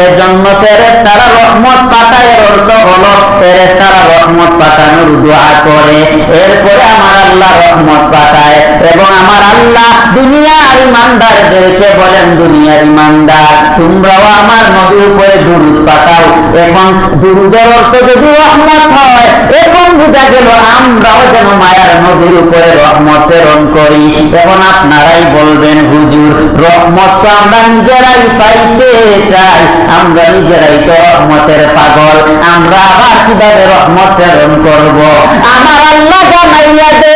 এজন্য ফেরেশতারা রহমত পাঠায়। অর্থ হলো ফেরেশতারা রহমত পাঠানোর দোয়া করে, এরপরে আমার আল্লাহ রহমত পাঠায়। এবং আমার আল্লাহ দুনিয়ার ইমানদারদেরকে বলেন, দুনিয়ার ইমানদার তোমরাও আমার নবীর উপরে দুরূদ পাঠাও। এখন দুরূদের অর্থ যদি রহমত হয়, এখন বোঝা গেল আমরাও যেন মায়ার নবীর উপরে রহমত প্রেরণ করি। এখন আপনারাই বলবেন, হুজুর রহমত তো আমরা নিজেরাই পাইতে চাই, আমরা নিজেরাই তো রহমতের পাগল, আমরা আবার কিভাবে রহমত প্রেরণ করব? আমার আল্লাহ জানাইয়া দে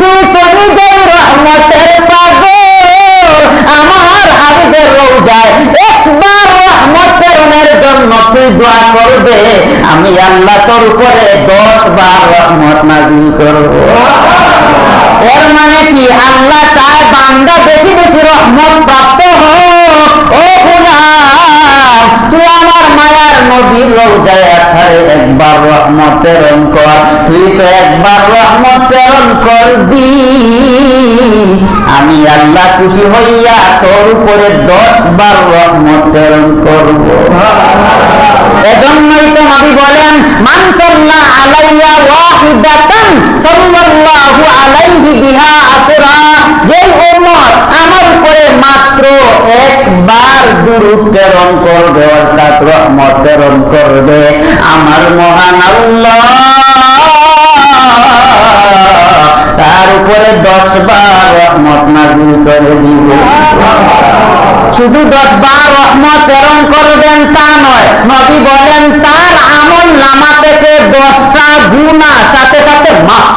তুই তো নিজেই রহমতের পাগল। আমার হাবিবের রওজায় একবার রহমত প্রেরণের জন্য তুই দোয়া করবে, আমি আল্লাহ তোর উপরে 10 বার রহমত নাযিল করব। এর মানে কি? আল্লাহ চায় বান্দা বেশি বেশি রহমত প্রাপ্ত হোক। ও গোলাম, তুই আমার মায়ার নবীর রওজায় একবার রহমত প্রেরণ কর। তুই তো একবার রহমত প্রেরণ করবি, আমি আল্লাহ খুশি হইয়া তোর উপরে 10 বার রহমত প্রেরণ করব। এজন্যই তো নবী বলেন, মান সাল্লা আলাইয়া ওয়াহিদাতান সাল্লাল্লাহু আলাইহি বিহা আসরা। যে উম্মত আমার উপরে মাত্র একবার দুরূদ প্রেরণ করবে, অর্থাৎ রহমত প্রেরণ করবে, আমার মহান আল্লাহ তার উপরে 10 বার রহমত নাযিল করে দিবে। শুধু 10 বার রহমত প্রেরণ করবেন তা নয়, নবী বলেন তার আমল নামা থেকে 10টা গুনাহ সাথে সাথে মাফ।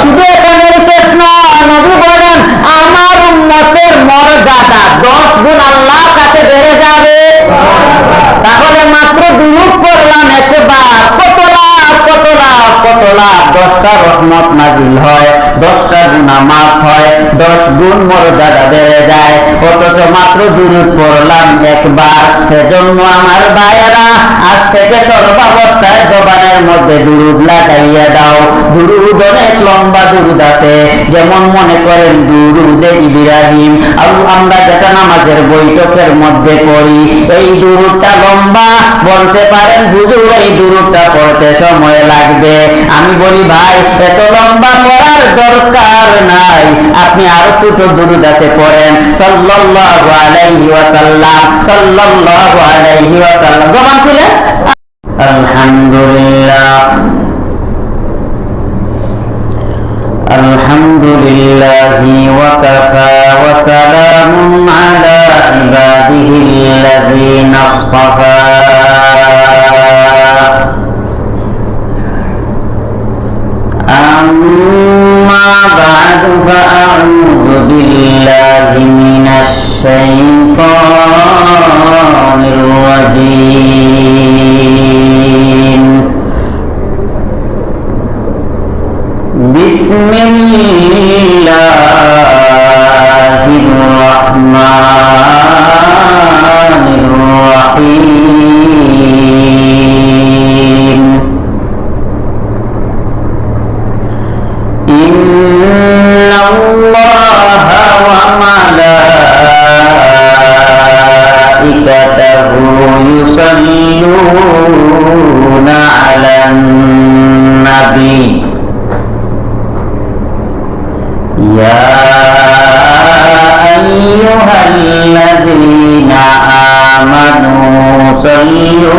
শুধু এখানে শেষ নয়, নবী বলেন আমার উম্মতের মর্যাদা 10 গুণ আল্লাহর কাছে বেড়ে যাবে। তাহলে মাত্র দুরূদ পড়লাম একবার, কত লাখ কত লাখ কত লাখ 10টা রহমত নাযিল হয়, 10টা গুনাহ মাফ হয়, 10 গুণ মর্যাদা বেড়ে যায়। অথচ মাত্র দুরূদ পড়লাম একবার। এজন্য আমার ভাইয়েরা, আজ থেকে সর্বাবস্থায় জবানের মধ্যে দুরূদ লাগাইয়া দাও। দুরূদ অনেক লম্বা দুরূদ আছে, যেমন মনে করেন দুরূদে ইব্রাহিম, আমরা যেটা নামাজের বৈঠকের মধ্যে পড়ি, এই দুরূদটা লম্বা। বলতে পারেন হুজুর এই দুরূদটা পড়তে সময় লাগবে। আমি বলি ভাই, এত লম্বা পড়ার দরকার নাই, আপনি আরো ছোট দুরূদ আছে পড়েন, সাল্লাল্লাহু আলাইহি ওয়াসাল্লাম, সাল্লাল্লাহু আলাইহি ওয়াসাল্লাম। জবান খুলে আলহামদুলিল্লাহ, আলহামদুলিল্লাহি ওয়া কাফা ওয়া সালামুন আলা ইবাদিহিল্লাযীনা ইসতাফা। আম্মা বা'দু ফাআউযু বিল্লাহি মিনাশ শাইতানির রাজীম। বিসমিল্লাহির রাহমানির রাহিম। ইন্নাল্লাহা ওয়া মালাইকাতাহু ইউসাল্লুনা আলান নাবী। ইয়া আইয়ুহাল্লাযীনা আমানু সাল্লু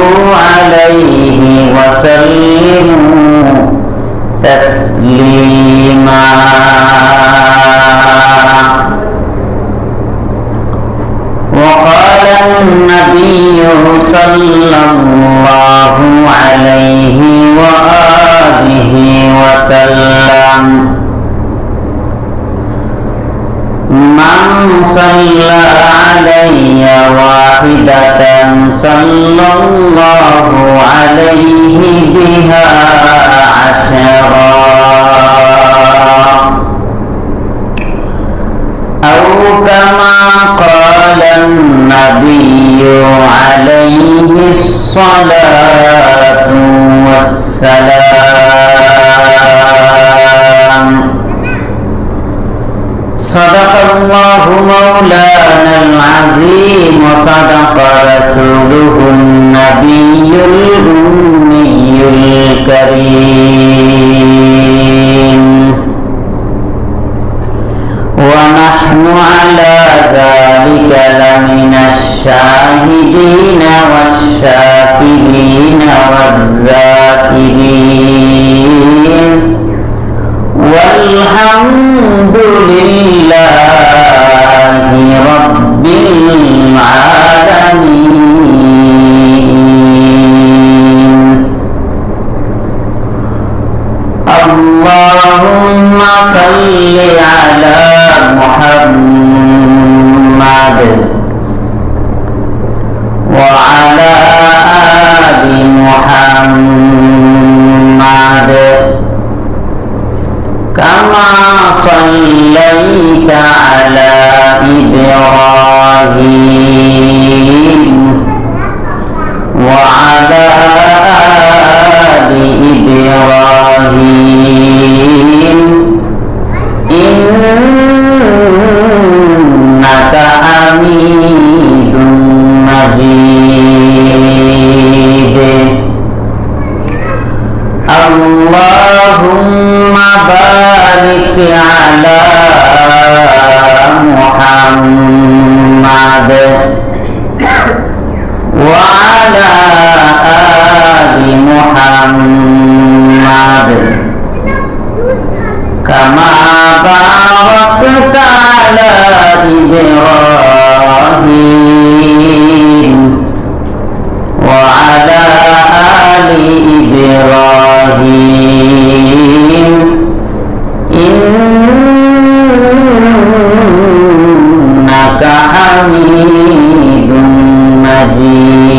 আলাইহি ওয়া সাল্লিমু তাসলিমা। وقال النبي صلى الله عليه وآله وسلم: من صلى علي واحدة صلى الله عليه بها 10 أو كما قال النبي عليه الصلاة والسلام. সাদাকাল্লাহু মাওলানাল আযীম ওয়া সাদাকা রাসূলুহুন নাবিয়্যুল উম্মিয়্যুল কারীম ওয়া নাহনু আলা যালিকা লামিনাশ শাহিদিনা ওয়াশ শাকিরিনা ওয়াজ যাকিরিন walhamdulillahi rabbil alamin. Allahumma salli ala Muhammad wa ala ali Muhammad kama sallaita ala Ibrahim wa ala ali Ibrahim innaka hamidun majid. Allahumma barik ala Muhammad wa ala ali Muhammad kama barakta ala Ibrahim wa ala ali Ibrahim innaka hamidun majid.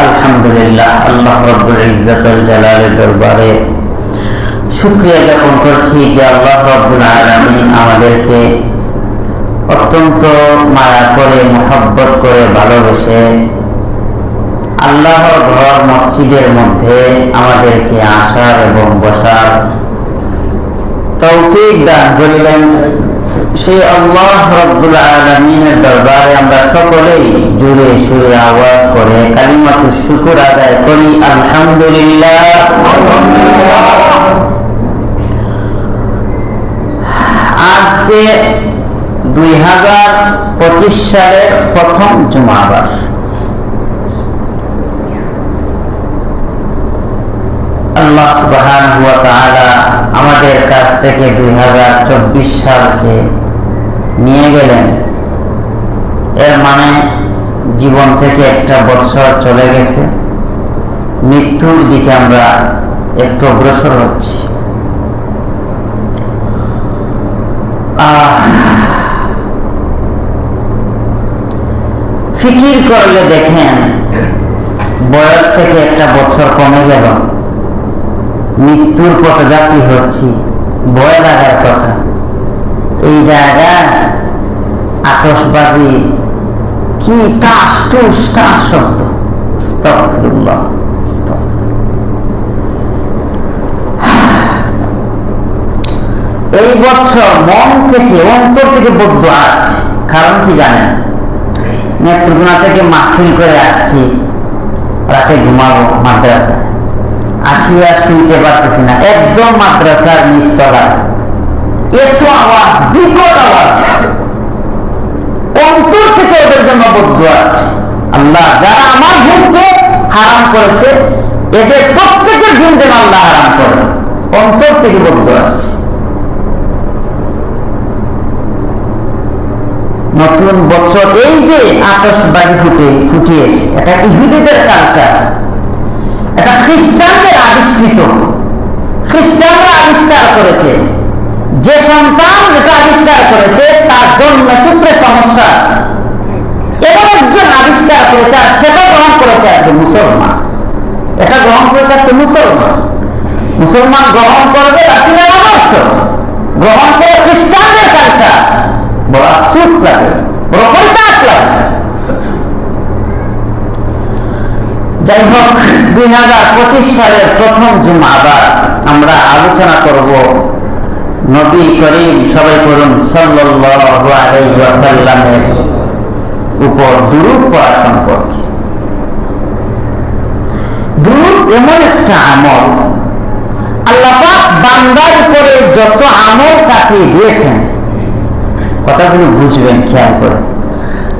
আলহামদুলিল্লাহ, আল্লাহ রাব্বুল ইজ্জতুল জালালের দরবারে শুকরিয়া জ্ঞাপন করছি যে আল্লাহ রাব্বুল আলামিন আমাদেরকে অত্যন্ত মায়া করে, মহব্বত করে, ভালোবেসে আল্লাহর ঘর মসজিদের মধ্যে আমাদেরকে আসার এবং বসার তৌফিক দান করিলেন। সেই আল্লাহ রাব্বুল আলামিনের দরবারে আমরা সকলেই জোরে সুরে আওয়াজ করে কালিমাতুশ শুকর আদায় করি, আলহামদুলিল্লাহ। আজকে 2025 সালের প্রথম জুমাবার। আল্লাহ সুবহানাহু ওয়া তাআলা আমাদের কাছ থেকে 2024 সালকে নিয়ে গেলেন। এর মানে জীবন থেকে একটা বছর চলে গেছে, মৃত্যুর দিকে আমরা একটু অগ্রসর হচ্ছি। ফিকির করলে দেখেন বয়স থেকে একটা বছর কমে গেল, মৃত্যুর পথযাত্রী হচ্ছি, ভয় লাগার কথা। এই জায়গায় আতশবাজি কি টাস টুস টাস শব্দ, আস্তাগফিরুল্লাহ, এই বছর মন থেকে, অন্তর থেকে বদদুয়া আসছে। কারণ কি জানেন, নেত্রকোনা থেকে মাহফিল করে আসছি, রাতে ঘুমাবো মাদ্রাসা, আসিয়া শুনতে পারতেছি না, একদম মাদ্রাসার নিচতলা, এত আওয়াজ, বিকট আওয়াজ, অন্তর থেকে ওদের জন্য বদদুয়া আসছে। আল্লাহ, যারা আমার ঘুমকে হারাম করেছে এদের প্রত্যেকের ঘুম যেন আল্লাহ হারাম করে, অন্তর থেকে বদদুয়া আসছে। নতুন বছর এই যে আতশবাজি ফুটিয়েছে, এটা ইহুদিদের কালচার, এটা খ্রিস্টানদের আবিষ্কৃত, খ্রিস্টানরা আবিষ্কার করেছে। যে সন্তান যেটা আবিষ্কার করেছে তার জন্ম সূত্রে সমস্যা আছে, এবার একজন আবিষ্কার করেছে আর সেটা গ্রহণ করেছে আজকে মুসলমান, এটা গ্রহণ করেছে আজকে মুসলমান গ্রহণ করবে রাসূলের আদর্শ, গ্রহণ করে খ্রিস্টানদের কালচার। বড় আফসোস লাগে, বড় পরিতাপ লাগে। যাই হোক, 2025 সালের প্রথম জুমাবার আমরা আলোচনা করব নবী করিম, সবাই করুন সাল্লাল্লাহু আলাইহি ওয়াসাল্লামের উপর দুরূদ পড়া সম্পর্কে। দুরূদ এমন একটা আমল, আল্লাহ পাক বান্দার উপরে যত আমল চাপিয়ে দিয়েছেন, কথাগুলো বুঝবেন খেয়াল করে।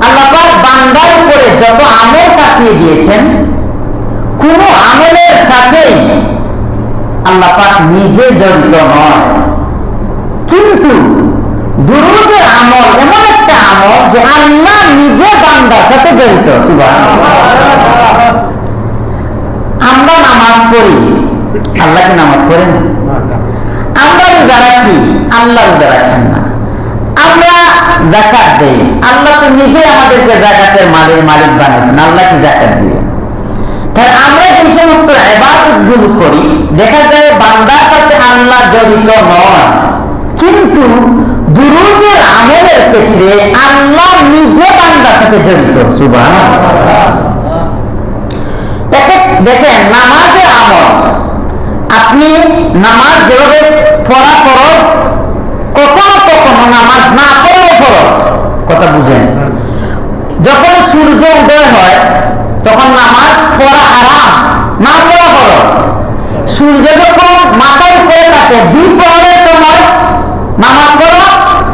আল্লাহ পাক বান্দার উপরে যত আমল চাপিয়ে দিয়েছেন, কোন আমলের সাথে আল্লাহ পাক নিজে জড়িত নয়, কিন্তু দুরূদের আমল এমন একটা আমল যে আল্লাহ নিজে বান্দার সাথে জড়িত। সুবহানাল্লাহ। আমরা নামাজ পড়ি, আল্লাহ কি নামাজ পড়েন? আমরা রোজা রাখি, আল্লাহ রোজা রাখেন না। আমরা যাকাত দেই, আল্লাহ তো নিজে আমাদেরকে যাকাতের মালিক বানিয়েছেন, আল্লাহ কি যাকাত দিবেন? তাই আমরা যে সমস্ত ইবাদত গুলো করি, দেখা যায় বান্দার সাথে আল্লাহ জড়িত নয়, কিন্তু দুরূদের আমলের ক্ষেত্রে আল্লাহ নিজে বান্দার সাথে জড়িত। সুবহানাল্লাহ। দেখেন, নামাজের আমল, আপনি নামাজ যেভাবে পড়া ফরজ, কখনো কখনো নামাজ না পড়াও ফরজ। কথা বুঝেন? যখন সূর্য উদয় হয় তখন নামাজ পড়া হারাম, না পড়া ফরজ। সূর্য যখন মাথার উপরে থাকে দ্বিপ্রহরের সময় নামাজ পড়া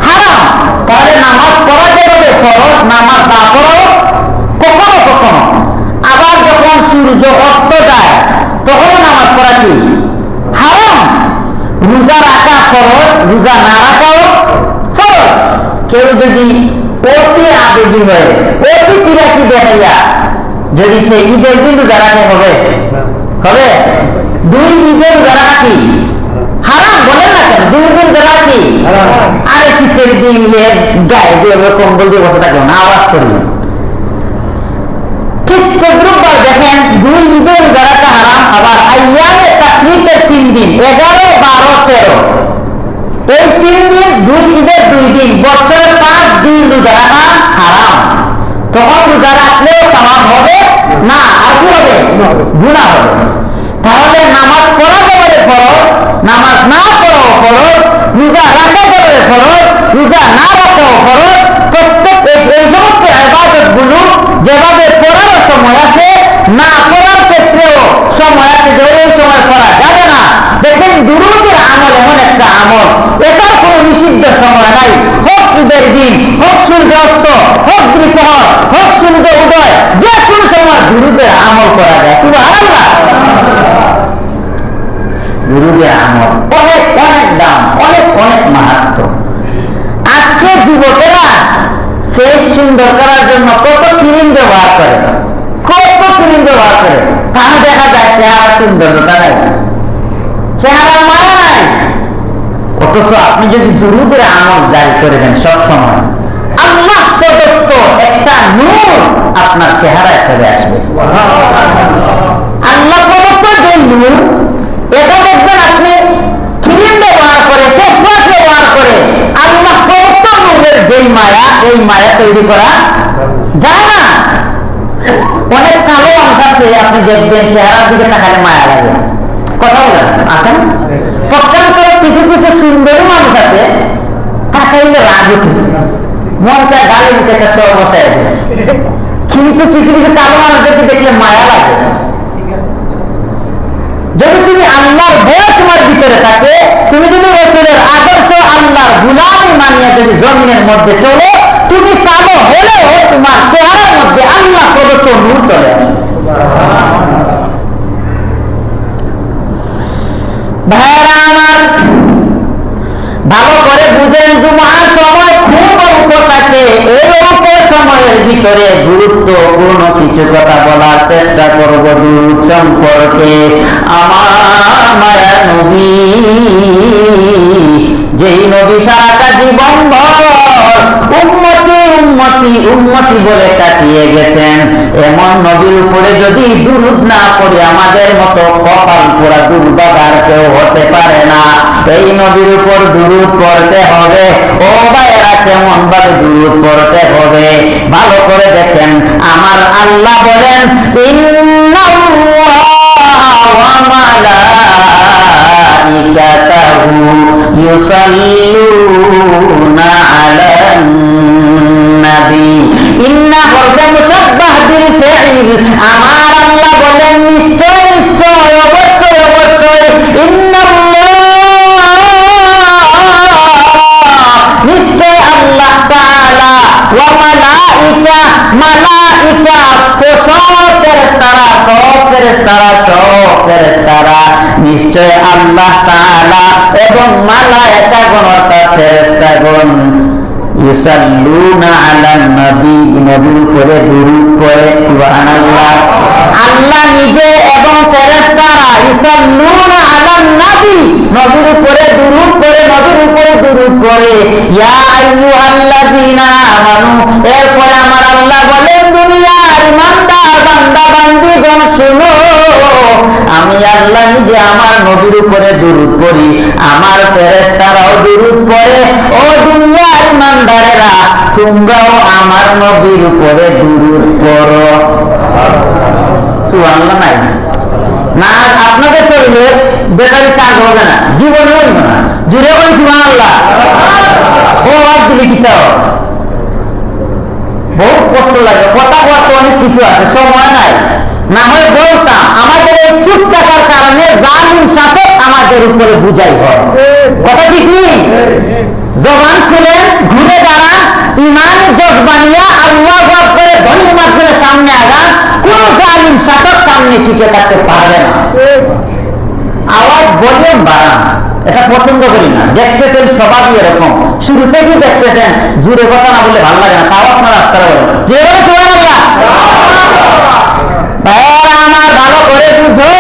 হারাম। তাহলে নামাজ পড়া যেভাবে ফরজ, নামাজ না পড়াও কখনো কখনো। আবার যখন সূর্য অস্ত যায় তখন নামাজ পড়া কি হারাম। রোজা রাখা ফরজ, রোজা না রাখাও ফরজ। কেউ যদি অতি আবেগী হয়ে, অতি কিরাকি দেখাইয়া যদি সে ঈদের দিন রোজা রাখে, হবে? হবে? 2 ঈদের রোজা রাখা কি হারাম? বলেন না কেন? 2 দিন রোজা রাখা কি? আরে শীতের দিন গায়ে দিয়ে কম্বল দিয়ে বসে থাকবে না, আওয়াজ করবে। ঠিক তদ্রুপবার দেখেন, 2 ঈদের রোজা রাখা হারাম। আবার আইয়ামে তাশরীকের 3 দিন, 11, 12, 13, এই 3 দিন, 2 ঈদের 2 দিন, বছরের 5 দিন রোজা রাখা হারাম। তখন রোজা রাখলেও সওয়াব হবে না, আর কি হবে? গুনাহ হবে। তাহলে নামাজ পড়া যাবে ফরজ, নামাজ না পড়াও ফরজ, রোজা রাখা যাবে ফরজ, রোজা না রাখাও ফরজ। প্রত্যেক এই সমস্ত ইবাদত গুলো যেভাবে পড়ার সময় আছে, না পড়ার ক্ষেত্রেও সময় আছে, যে ওই সময় পড়া যাবে না। দেখেন, দুরূদের আমল এমন একটা আমল, এটার কোনো নিষিদ্ধ সময় নাই। হোক ঈদের দিন, হোক সূর্যাস্ত, হোক দ্বিপ্রহর, হোক সূর্য উদয়, যে কোনো সময় দুরূদের আমল করা যায়। সুবহানাল্লাহ। দুরূদের আমল অনেক অনেক দাম, অনেক অনেক মাহাত্ম্য। আজকে যুবকেরা ফেস সুন্দর করার জন্য কত ক্রিম ব্যবহার করে, কত ক্রিম ব্যবহার করে, তাহলে দেখা যায় চেহারা সুন্দরতা নাই, চেহারা মায়া নাই। অথচ আপনি যদি দুরূদের আমল জারি করে দেন, সব সময় আল্লাহ প্রদত্ত একটা নূর আপনার চেহারায় চলে আসবে। আল্লাহ প্রদত্ত যে নূর, এটা দেখবেন আপনি ক্রিম ব্যবহার করে, ফেস ওয়াশ ব্যবহার করে, আল্লাহ প্রদত্ত নূরের যেই মায়া, এই মায়া তৈরি করা যায় না। অনেক কালো মানুষ আছে, আপনি দেখবেন চেহারার দিকে তাকালে মায়া লাগে। কথা বলেন, আছেন? পক্ষান্তরে কিছু কিছু সুন্দরী মানুষ আছে, তাকাইলে রাগ উঠে, মন চায় গালে নিচে একটা চর বসায়। কিন্তু কিছু কিছু কালো মানুষদেরকে দেখলে মায়া লাগে। যদি তুমি আল্লাহর ভয় তোমার ভিতরে থাকে, তুমি যদি রাসূলের আদর্শ, আল্লাহর গোলামি মানিয়ে যদি জমিনের মধ্যে চলো, তুমি কালো হলেও তোমার চেহারার মধ্যে আল্লাহ প্রদত্ত নূর চলে আসে। ভাইরা আমার, ভালো করে বুঝেন, জুমার সময় খুব অল্প থাকে। এই অল্প সময়ের ভিতরে গুরুত্বপূর্ণ কিছু কথা বলার চেষ্টা করব দুরূদ সম্পর্কে। আমার মায়া নবী, যেই নবী সারাটা জীবন ভর উম্মতি উম্মতি উম্মতি বলে কাটিয়ে গেছেন, এমন নবীর উপরে যদি দুরূদ না পড়ে আমাদের মতো কপাল পোড়া দুর্ভাগার কেউ হতে পারে না। এই নবীর উপর দুরূদ পড়তে হবে। ও ভাইয়েরা, কেমন ভাবে দুরূদ পড়তে হবে ভালো করে দেখেন। আমার আল্লাহ বলেন, ইন্নাল্লাহ মালাইকাতাহু ইউসাল্লুনা আলান নবী। ইন্না হরফে মুসাব্বাহ বিল ফাইল, আমার আল্লাহ বলেন নিশ্চয় নিশ্চয় অবশ্যই অবশ্যই, নিশ্চয় আল্লাহ তাআলা ওয়া মালাইকা, মালাইকা সব ফেরেশতারা নিশ্চয় আল্লাহ তাআলা এবং মালাইকাগণ অর্থাৎ ফেরেশতাগণ ইউসাল্লুনা আলান নবী, নবীর উপরে দুরূদ পড়ে। সুবহানাল্লাহ। আল্লাহ নিজে এবং ফেরেশতারা ইউসাল্লুনা আলান নবী, নবীর উপরে দুরূদ পড়ে, নবীর উপরে দুরূদ পড়ে। ইয়া আইয়ুহাল্লাযীনা আমানু, এরপরে আমার আল্লাহ বলেন দুনিয়ার ইমানদার বান্দা বান্দীগণ শুনো, আমি আল্লাহ নিজে আমার নবীর উপরে দুরূদ পড়ি, আমার ফেরেশতারাও দুরূদ পড়ে। ও দুনিয়ার ইমানদারেরা, তোমরাও আমার নবীর উপরে দুরূদ পড়ো। সুবহানাল্লাহ। নাই না আপনাদের শরীরে বেকারি চার্জ হবে না, জীবনে হইব না। জুড়ে বলি সুবহানাল্লাহ। ও আর দিলি কিতাও বহুত কষ্ট লাগে, কথা বলতে অনেক কিছু আছে, সময় নাই, না হয় বলতাম। আমাদের এই চুপ থাকার কারণে জালিম শাসক আমাদের উপরে বুঝাই হয়। কথা ঠিক নেই? জবান খুলে ঘুরে দাঁড়ান, ইমান জজবানিয়া আল্লাহু আকবার ধ্বনির মাধ্যমে সামনে আগান, কোন জালিম শাসক সামনে টিকে থাকতে পারবে না। আওয়াজ ভলিউম বাড়ান, এটা পছন্দ করি না। দেখতেছেন সবাই এরকম, শুরু থেকেই দেখতেছেন, জোরে কথা না বললে ভালো লাগে না, তাও আপনার রাস্তাটা বলেন যেভাবে সুবহানাল্লাহ। আমার ভালো করে বুঝো,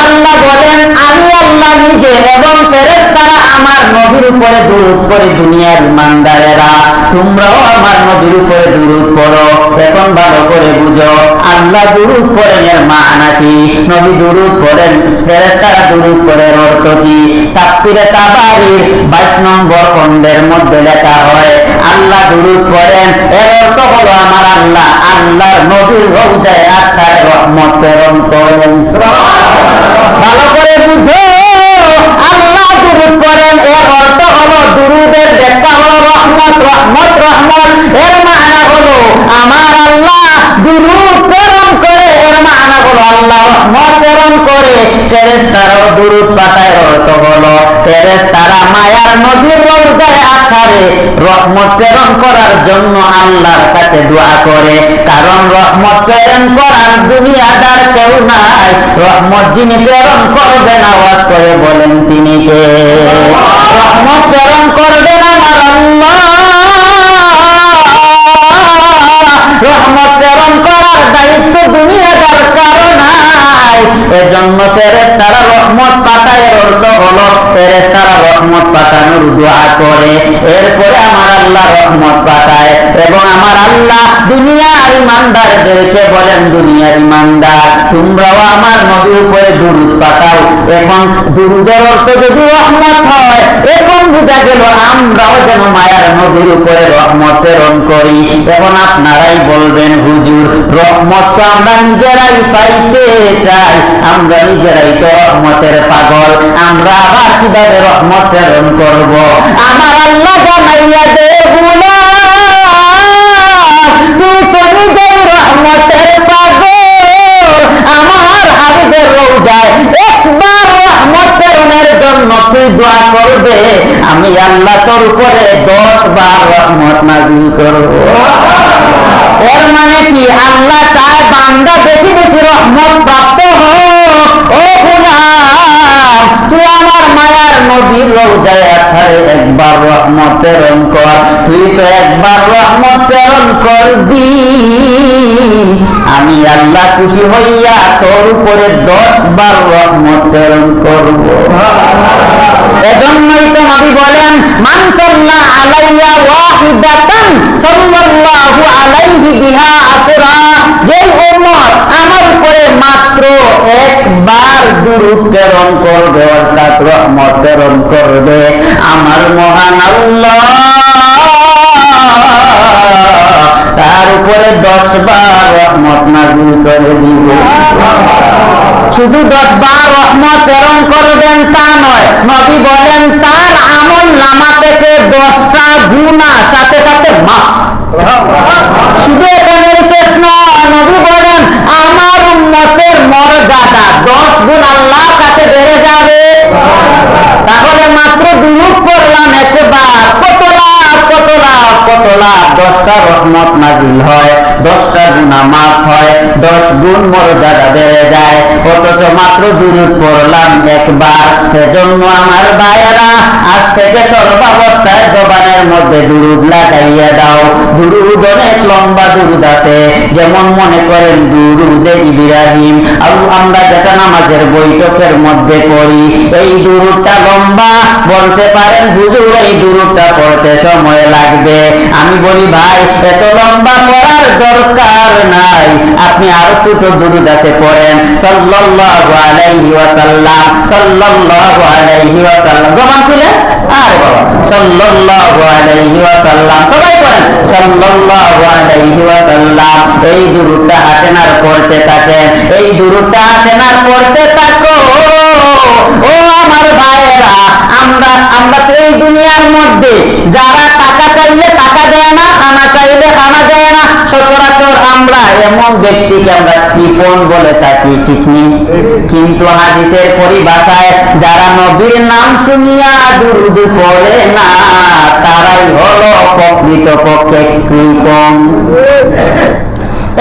আল্লাহ বলেন আমি আল্লাহ নিজে এবং ফেরেশতারা আমার নবীর উপরে দুরূদ পড়ে। দুনিয়ার ইমানদারেরা, তোমরাও আমার নবীর উপরে দুরূদ পড়ো। এখন ভালো করে বুঝো, আল্লাহ দুরূদ পড়েন এর মানা কি, নবী দুরূদ পড়েন, ফেরেশতারা দুরূদ পড়েন অর্থ কি? তাফসীরে তাবারীর 22 নম্বর খণ্ডের মধ্যে লেখা হয়, আল্লাহ দুরূদ পড়েন এর অর্থ হলো আমার আল্লাহ আল্লাহর নবীর রওজায় আত্মার রহমত প্রেরণ করেন। ভালো করে বুঝো, আল্লাহ দুরূদ পড়েন এর অর্থ হলো, দুরূদের ব্যাখ্যা হলো রহমত, রহমত, রহমত এর মানা হলো আমার আল্লাহ দুরূদ প্রেরণ করে, এর মানা হলো আল্লাহ রহমত প্রেরণ করে। ফেরেশতারাও দুরূদ পাঠায়, অর্থ হলো ফেরেশতারা মায়ার নবীর রওজায় আখারে রহমত প্রেরণ করার জন্য আল্লাহর কাছে দোয়া করে, কারণ রহমত প্রেরণ করার দুনিয়াদার কেউ নাই। রহমত যিনি প্রেরণ করবেন, আওয়াজ করে বলেন তিনি কে? রহমত প্রেরণ করবেন আমার আল্লাহ। রহমত প্রেরণ করার দায়িত্ব দুনিয়াদার কারো নাই, এজন্য ফেরেশতারা রহমত পাঠায়। অর্থ হলো ফেরেশতারা রহমত পাঠানোর দোয়া করে, এরপরে আমার আল্লাহ রহমত পাঠায়। এবং আমার আল্লাহ দুনিয়ার ইমানদারদেরকে বলেন, দুনিয়ার ইমানদার তোমরাও আমার নবীর উপরে দুরূদ পাঠাও। এখন দুরূদের অর্থ যদি রহমত হয়, এখন বুঝা গেল আমরাও যেন মায়ার নবীর উপরে রহমত প্রেরণ করি। এখন আপনারাই বলবেন, হুজুর রহমত তো আমরা নিজেরাই পাইতে চাই, আমরা নিজেরাই তো রহমতের পাগল, আমরা আবার কিভাবে রহমত প্রেরণ করব? আমার আল্লাহ জানাইয়া দে তুই তো নিজেই রহমতের পাগল, আমার হাবিবের রওজায় একবার রহমত প্রেরণের জন্য তুই দোয়া করবে, আমি আল্লাহ তোর উপরে 10 বার রহমত নাযিল করব। এর মানে কি? আল্লাহ চায় বান্দা বেশি বেশি রহমত প্রাপ্ত হোক। ও গোলাম, তুই আমার মায়ার নবীর রওজায় আখারে একবার রহমত প্রেরণ কর। তুই তো একবার রহমত প্রেরণ করবি, আমি আল্লাহ খুশি হইয়া তোর উপরে 10 বার রহমত প্রেরণ করব। এজন্যই তো নবী বলেন, মান সাল্লা আলাইয়া ওয়াহিদাতান সাল্লাল্লাহু আলাইহি বিহা আসরা, যে উম্মত আমার উপরে মাত্র একবার দুরূদ প্রেরণ করবে, অর্থাৎ রহমত প্রেরণ করবে, আমার মহান আল্লাহ তার উপরে 10 বার রহমত নাযিল করে দিবে। শুধু 10 বার রহমত প্রেরণ করবেন তা নয়, নবী বলেন তার আমল নামা থেকে 10টা গুনাহ সাথে সাথে মাফ। শুধু এখানে শেষ নয়, নবী বলেন আমার উম্মতের মর্যাদা 10 গুণ আল্লাহর কাছে বেড়ে যাবে। তাহলে মাত্র দুরূদ পড়লাম একবার, কত লাখ কত লাখ কত লাখ 10টা রহমত নাজিল হয়, 10টা গুনাহ মাফ হয়, 10 গুণ মর্যাদা বেড়ে যায়। অথচ মাত্র দুরূদ পড়লাম একবার। এজন্য আমার ভাইয়েরা আজ থেকে সর্বাবস্থায় জবানের মধ্যে দুরূদ লাগাইয়া দাও। দুরূদ অনেক লম্বা দুরূদ আছে, যেমন মনে করেন দুরূদে ইব্রাহিম আমরা যেটা নামাজের বৈঠকের মধ্যে পড়ি, এই দুরূদটা লম্বা। বলতে পারেন হুজুর এই দুরূদটা পড়তে সময় লাগবে। আমি বলি ভাই এত লম্বা পড়ার দরকার নাই, আপনি আরো ছোট দুরূদ আছে পড়েন, সাল্লাল্লাহু আলাইহি ওয়াসাল্লাম সাল্লাল্লাহু আলাইহি ওয়াসাল্লাম। জবান খুলে আর বাবা সাল্লাল্লাহু আলাইহি ওয়াসাল্লাম সবাই পড়েন, সাল্লাল্লাহু আলাইহি ওয়াসাল্লাম। এই দুরূদটা হাসেন আর পড়তে থাকেন, এই দুরূদটা হাসেন আর পড়তে থাকো। ও আমার ভাইয়েরা, আমরা তো এই দুনিয়ার মধ্যে যারা টাকা চাইলে টাকা দেয় না, খানা চাইলে খানা দেয় না, সচরাচর আমরা এমন ব্যক্তিকে আমরা কৃপণ বলে থাকি, ঠিক নেই? কিন্তু হাদিসের পরিভাষায় যারা নবীর নাম শুনিয়া দুরূদ পড়ে না, তারাই হলো প্রকৃতপক্ষে কৃপণ।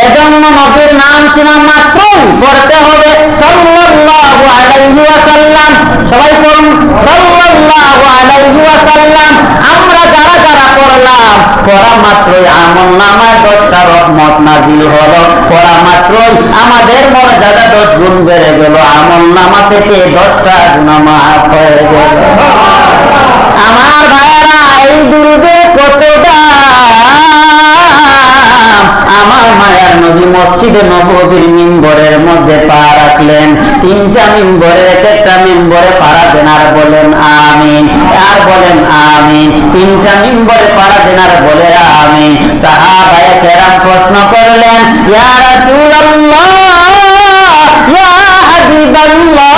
এজন্য নবীর নাম শোনা মাত্রই পড়তে হবে সাল্লাল্লাহু আলাইহি ওয়াসাল্লাম। সবাই পড়ুন সাল্লাল্লাহু আলাইহি ওয়াসাল্লাম। আমরা যারা যারা পড়লাম, পড়া মাত্রই আমলনামায় 10টা রহমত নাজিল হলো, পড়া মাত্রই আমাদের মর্যাদা 10 গুণ বেড়ে গেল, আমলনামা থেকে 10টা গুনাহ মাফ হয়ে গেল। আমার ভাইয়েরা এই দুরূদে কত আমার মায়ার নবী মসজিদে নববীর মিম্বরের মধ্যে পা রাখলেন, 3টা মিম্বরের একটা মিম্বরে পাড়া দেন আর বলেন আমিন, আর বলেন আমিন। 3টা মিম্বরে পাড়া দেন আর বলে আমিন। সাহাবায়ে কেরাম প্রশ্ন করলেন, ইয়া রাসূলুল্লাহ ইয়া হাবিবাল্লাহ,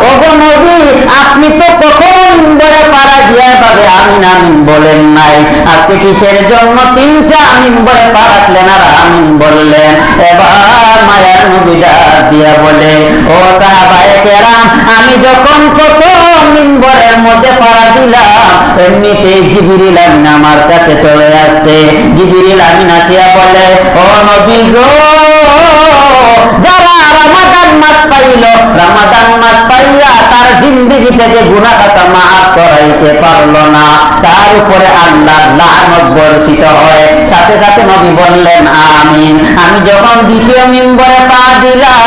ওগো নবী আপনি তো কখনো মিম্বরে পাড়া দিয়ে ভাবে আমিন আমিন বলেন নাই, আজকে কিসের জন্য 3টা মিম্বরে পা রাখলেন আর আমিন বললেন? এবার মায়ার নবী ডাক দিয়া বলে, ও সাহাবায়ে কেরাম, আমি যখন প্রথম মিম্বরের মধ্যে পাড়া দিলাম, এমনিতেই জিবরিল আমিন আমার কাছে চলে আসছে। জিবরিল আমিন আসিয়া বলে, ও নবী গো, যারা রমাদান মাস পাইল, রমাদান মাস পাইয়া তার জিন্দেগি থেকে গুনাহ খাতা মাফ করাইতে পারলো না, তার উপরে আল্লাহর লানত বর্ষিত হয়। সাথে সাথে নবী বললেন আমিন। আমি যখন দ্বিতীয় মিম্বরে পা দিলাম,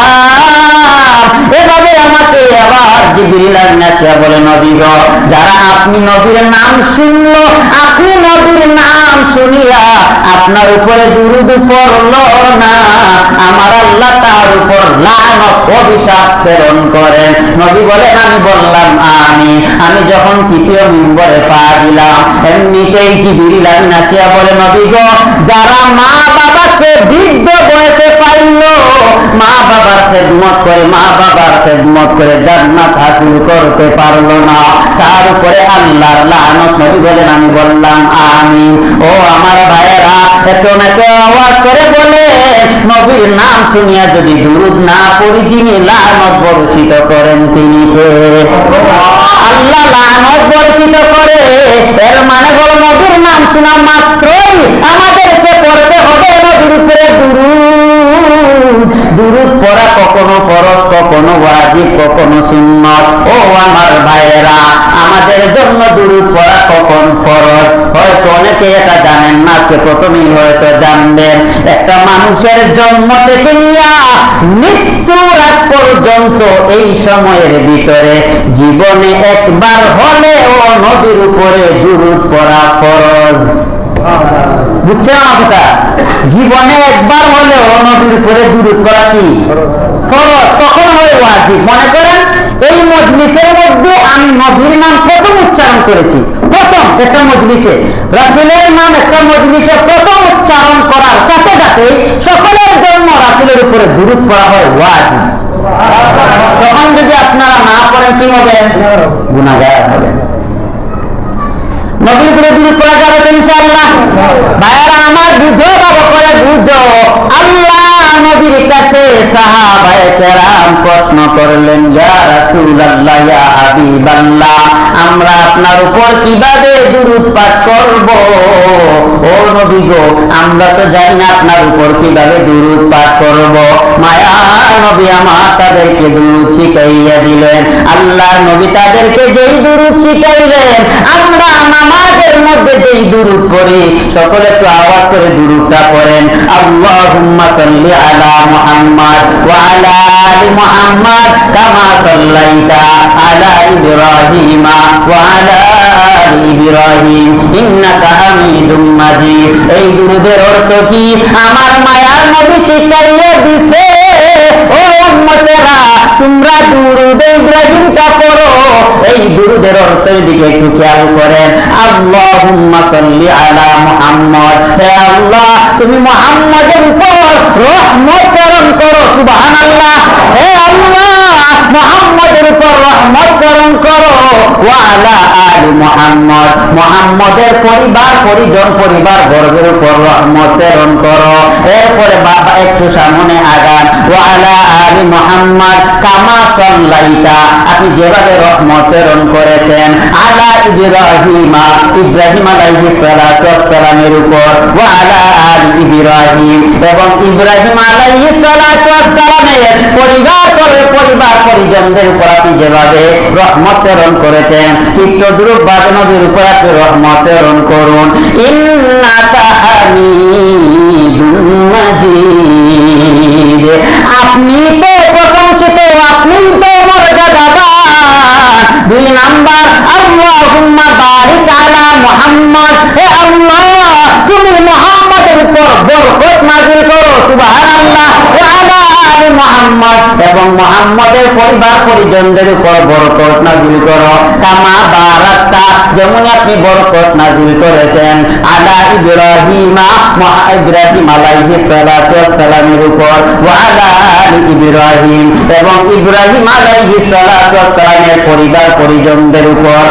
এভাবে আমাকে আবার জিবরিল আমিন আসিয়া বলে, নবী গো, যারা আপনি নবীর নাম শুনলো, আপনি নবীর নাম শুনিয়া আপনার উপরে দুরূদ পড়লো না, আমার আল্লাহ তার উপর লানত অভিশাপ প্রেরণ করেন। নবী বলেন আমি বললাম আমিন। আমি যখন তৃতীয় মিম্বরে পা দিলাম, এমনিতেই জিবরিল আমিন আসিয়া বলে, নবী গো, যারা মা বাবাকে বৃদ্ধ বয়সে পাইলো, মা বাবার খেদমত করে, মা বাবার খেদমত করে জান্নাত হাসিল করতে পারলো না, তার উপরে আল্লাহর লানত। নবী বলেন আমি বললাম আমিন। ও আমার ভাইয়েরা, একটু নাকি আওয়াজ করে বলে, নবীর নাম শুনিয়া যদি দুরূদ না পড়ি, যিনি লানত বর্ষিত করেন তিনি কে? আল্লাহ লানত বর্ষিত করে। এর মানে হলো নবীর নাম শোনা মাত্রই আমাদেরকে পড়তে হবে নবীর উপরে দুরূদ। দুরূদ পড়া কখনো ফরজ, কখনো ওয়াজিব, কখনো সুন্নাত। ও আমার ভাইয়েরা, আমাদের জন্য দুরূদ পড়া কখন ফরজ, হয়তো অনেকে এটা জানেন না, আজকে প্রথমেই হয়তো জানবেন। একটা মানুষের জন্ম থেকে নিয়ে মৃত্যুর আগ পর্যন্ত এই সময়ের ভিতরে জীবনে একবার হলেও নবীর উপরে দুরূদ পড়া ফরজ। বুঝছেন আমার কথা? জীবনে একবার হলেও নবীর উপরে দুরূদ পড়া কি ফরজ, তখন হয় ওয়াজিব। মনে করেন এই মজলিসের মধ্যে আমি নবীর নাম প্রথম উচ্চারণ করেছি, প্রথম একটা মজলিসে রাসূলের নাম একটা মজলিসে প্রথম উচ্চারণ করার সাথে সাথে সকলের জন্য রাসূলের উপরে দুরূদ পড়া হয় ওয়াজিব। তখন যদি আপনারা না পড়েন কি হবে? গুনাহগার হবেন। নবীর উপরে দুরূদ পড়া যাবে তো ইনশাআল্লাহ। ভাইরা আমার বুঝো, ভালো করে বুঝো। আল্লাহ নবীর কাছে সাহাবায়ে কেরাম প্রশ্ন করলেন, ইয়া রাসূলুল্লাহ, ইয়া হাবিবাল্লাহ, আমরা আপনার উপর কিভাবে দুরূদ পাঠ করব? ও নবী গো, আমরা তো জানি না আপনার উপর কিভাবে দুরূদ পাঠ করব। মায়া নবী আমার তাদেরকে দুরূদ শিখাইয়া দিলেন। আল্লাহর নবী তাদেরকে যেই দুরূদ শিখাইলেন, আমরা নামাজের মধ্যে যেই দুরূদ পড়ি, সকলে একটু আওয়াজ করে দুরূদটা পড়েন। আল্লাহুম্মা সাল্লি আলা মুহাম্মাদ ওয়া আলা আলি মুহাম্মাদ কামা সাল্লাইতা আলা ইব্রাহিম ওয়া আলা আলি ইব্রাহিম ইন্নাকা হামিদুম মাজিদ। এই দুরূদের অর্থ কি? আমার মায়ার নবী শিখাইয়া দিছে, ও উম্মতেরা, তোমরা দুরূদ ইব্রাহিমটা পড়ো। এই দুরূদের অর্থের দিকে একটু খেয়াল করেন। আল্লাহুম্মা সাল্লি আলা মুহাম্মাদ, হে আল্লাহ তুমি মুহাম্মাদের উপর রহমত প্রেরণ করো। সুবহানাল্লাহ। হে আল্লাহ মুহাম্মাদের উপর রহমত প্রেরণ করো। ওয়া আলা আলি মুহাম্মাদ, মুহাম্মাদের পরিবার পরিজন পরিবার বর্গের উপর রহমত প্রেরণ করো। এরপরে বাবা একটু সামনে আগান। ওয়া আলা আলি মুহাম্মাদ কামা সাল্লাইতা, আপনি যেভাবে রহমত প্রেরণ করেছেন আলা ইব্রাহিম, ইব্রাহিম আলাইহিস সালাতু ওয়াস সালামের উপর। ওয়া আলা আলি ইব্রাহিম, এবং ইব্রাহিম আলাইহিস সালাতু ওয়াস সালামের পরিবার পরিজনদের উপর আপনি যেভাবে রহমত প্রেরণ করেছেন, ঠিক তদ্রূপ নবীর উপর আপনি রহমত প্রেরণ করুন। ইন্নাকা হামিদুম মাজিদ, আপনি তো প্রশংসিত, আপনি তো মর্যাদাবান। 2 নাম্বার, আল্লাহুম্মা বারিক আলা মুহাম্মাদ, হে আল্লাহ তুমি মুহাম্মাদের উপর বরকত নাযিল করো। সুবহানাল্লাহ। ওয়া আলা আলি মুহাম্মাদ, এবং মুহাম্মাদের পরিবার পরিজনদের উপর বরকত নাযিল করো। কামা বারাকতা, যেমন আপনি বরকত নাযিল করেছেন আলা ইব্রাহিম, ইব্রাহিম আলাইহিস সালাতু ওয়াস সালামের উপর। ওয়া আলা আলি ইব্রাহিম, এবং ইব্রাহিম আলাইহিস সালাতু ওয়াস সালামের পরিবার পরিজনদের উপর।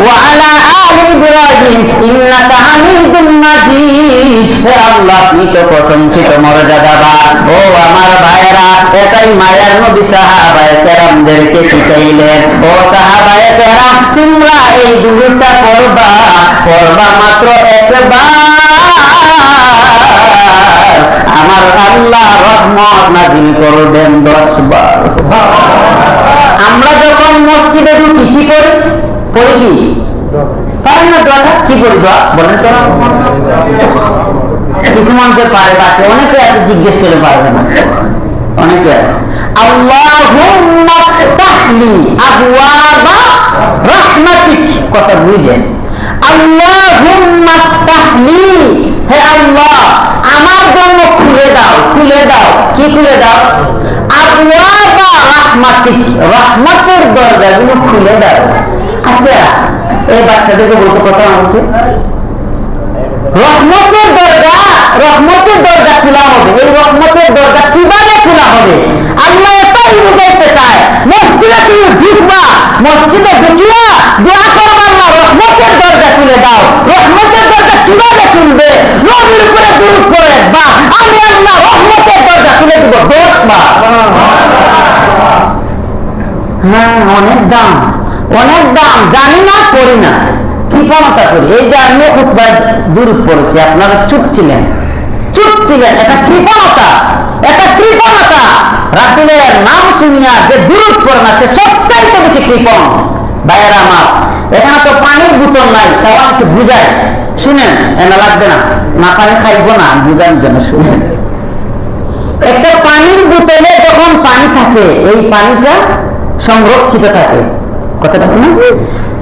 ওয়া আলা আলি ইব্রাহিম ইন্নাকা হামিদুম মাজিদ, হে আল্লাহ আপনি তো প্রশংসিত মর্যাদাবান। ও আমার ভাইরা, এটাই মায়ার নবী সাহাবায়ে কেরামদেরকে শিখাইলেন। ও সাহাবায়ে কেরাম, তোমরা এই দুরূদটা পড়বা মাত্র একবার, আমার আল্লাহ রহমত নাযিল করবেন 10 বার। আমরা যখন মসজিদে ঢুকি কি করি? পড়ি কি? পারেন না দোয়াটা? কি পড়ি দোয়া বলেন তো? কিছু মানুষের পারে, বাকি অনেকে আছে জিজ্ঞেস করে পারবে না, অনেকে আছে। আল্লাহুম্মা ফতাহলি আবওয়াবা রাহমাতিক, কথা বুঝেন? আল্লাহুম্মা ফতাহলি, হে আল্লাহ আমার জন্য খুলে দাও, খুলে দাও। কি খুলে দাও? আবওয়াবা রাহমাতিক, রহমতের দরজাগুলো খুলে দাও। আচ্ছা, এই বাচ্চাদেরকে বলতে কথা বলতে, রহমতের দরজা খোলা হবে। এই রহমতের দরজা কিভাবে খোলা হবে? আল্লাহ এটাই বুঝাইতে চায়। মসজিদে তুমি ঢুকবা, মসজিদে ঢুকিয়া দোয়া করবা, আল্লাহ রহমতের দরজা খুলে দাও। রহমতের দরজা কিভাবে খুলবে? নবীর উপরে দুরূদ পড়ে, বা আমি আল্লাহ রহমতের দরজা খুলে দিব 10 বার। হ্যাঁ, অনেক দাম, অনেক দাম, জানি না, করি না, কৃপণতা করি। এই যে আমি খুতবায় দুরূদ পড়েছি, আপনারা চুপ ছিলেন, এটা কৃপণতা, এটা কৃপণতা। রাসূলের নাম শুনিয়া যে দুরূদ পড়ে না, সে সবচাইতে বেশি কৃপণ। ভাইয়েরা আমার, এখানে তো পানির বোতল নাই, তাও একটু বুঝাই, শুনেন, এনা লাগবে না, না পানি খাইব না, বুঝানোর জন্য শুনেন। একটা পানির বোতলে যখন পানি থাকে, এই পানিটা সংরক্ষিত থাকে, কথা ঠিক না?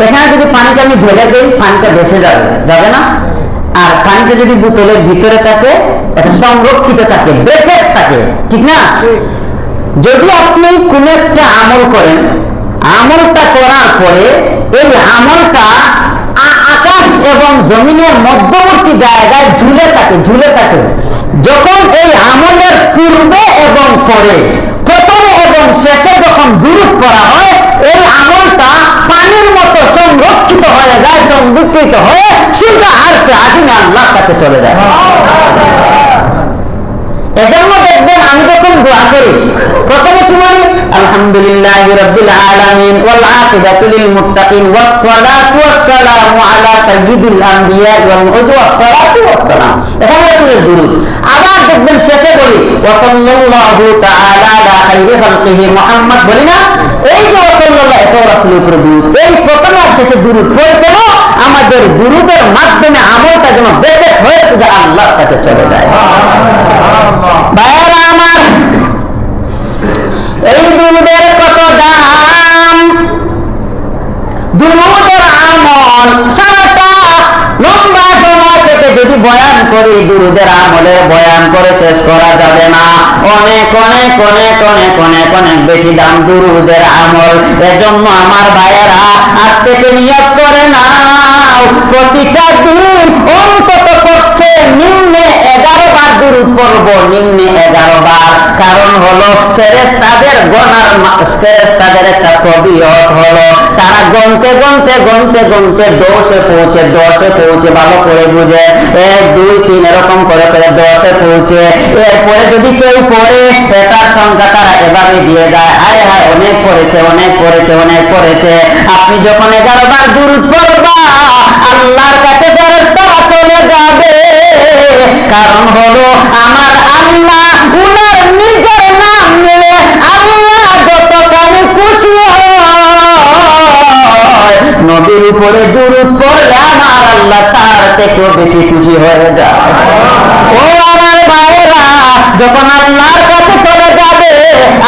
এখানে যদি পানিটা আমি ঢেলে দেই, পানিটা ভেসে যাবে, যাবে না? আর পানিটা যদি বোতলের ভিতরে থাকে, এটা সংরক্ষিত থাকে, ব্রেকেট থাকে, ঠিক না? যদি আপনি কোন একটা আমল করেন, আমলটা করার পরে এই আমলটা আকাশ এবং জমিনের মধ্যবর্তী জায়গায় ঝুলে থাকে, যখন এই আমলের পূর্বে এবং পরে, প্রথমে এবং এবং শেষে যখন দুরূদ পড়া হয় এই আমলটা পানির মতো সংরক্ষিত হয়ে যায়, সংরক্ষিত হয়ে সোজা আরশে আজিমে আল্লাহর কাছে চলে যায়। এজন্য দেখবেন আমি যখন দোয়া করি প্রথমে কি বলি, আলহামদুলিল্লাহি রাব্বিল আলামিন ওয়াল আকিবাতু লিল মুত্তাকিন ওয়াস সালাতু ওয়াস সালামু আলা সাইয়্যিদিল আমবিয়া ওয়াল মুরসালিন ওয়াস সালাতু ওয়াস সালাম। এটা হলো দুরূদ। আবার দেখবেন শেষে বলি ওয়া সাল্লাল্লাহু তাআলা আলা খাইরি খালকিহি মুহাম্মদ, বলি না? এই যে ওয়া সাল্লাল্লাহু এটা রাসূলের উপর দুরূদ। এই প্রথমে আর শেষে দুরূদ পড়তে হবে, আমাদের দুরূদের মাধ্যমে আমলটা যেন বেঁচে হয়ে সোজা আল্লাহর কাছে চলে যায়। ভাইরা আমার, এই দুরূদের কত দাম! দুরূদের আমল সারাটা লম্বা সময় থেকে যদি বয়ান করি, দুরূদের আমলের বয়ান করে শেষ করা যাবে না। অনেক অনেক অনেক অনেক অনেক অনেক বেশি দাম দুরূদের আমল। এজন্য আমার ভাইয়েরা আজ থেকে নিয়ত করে নাও, প্রতিটা দিন অন্তত পক্ষে নিম্নে 11 বার দুরূদ পড়ব, নিম্নে 11 বার। কারণ হলো ফেরেশতাদের গণার, ফেরেশতাদের একটা তবিয়ত হলো তারা গনতে গনতে গনতে গনতে 10-এ পৌঁছে ভালো করে বুঝে 1 2 3 এরকম করে করে 10-এ পৌঁছে। এরপরে যদি কেউ পড়ে এটার সংখ্যা তারা এভাবে দিয়ে দেয়, হায় হায় অনেক পড়েছে অনেক পড়েছে অনেক পড়েছে। আপনি যখন 11 বার দুরূদ পড়বা আল্লাহর কাছে ফেরেশতারা চলে যাবে। কারণ হলো আমার আল্লাহ উনার নিজের নাম নিলে আল্লাহ যতখানি খুশি হয়, নবীর উপরে দুরূদ পড়লে আমার আল্লাহ তার থেকেও বেশি খুশি হয়ে যায়। ও আমার ভাইরা, যখন আল্লাহর কাছে চলে যাবে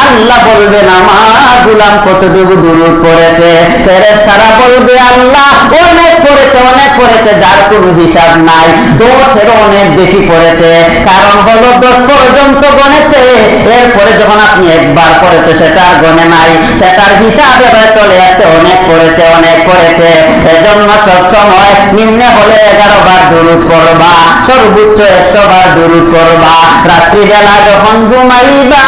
আল্লাহ বলবেন আমার গোলাম কতটুকু দুরূদ পড়েছে। ফেরেশতারা বলবে আল্লাহ অনেক পড়েছে অনেক পড়েছে, যার কোনো হিসাব নাই, 10-এর অনেক বেশি পড়েছে। কারণ হলো 10 পর্যন্ত গণেছে, এরপরে যখন আপনি একবার পড়েছে সেটা গণে নাই, সেটার হিসাব এবার চলে আসছে অনেক পড়েছে অনেক পড়েছে। এজন্য সবসময় নিম্নে হলে 11 বার দুরূদ পড়বা, সর্বোচ্চ 100 বার দুরূদ পড়বা। রাত্রিবেলা যখন ঘুমাইবা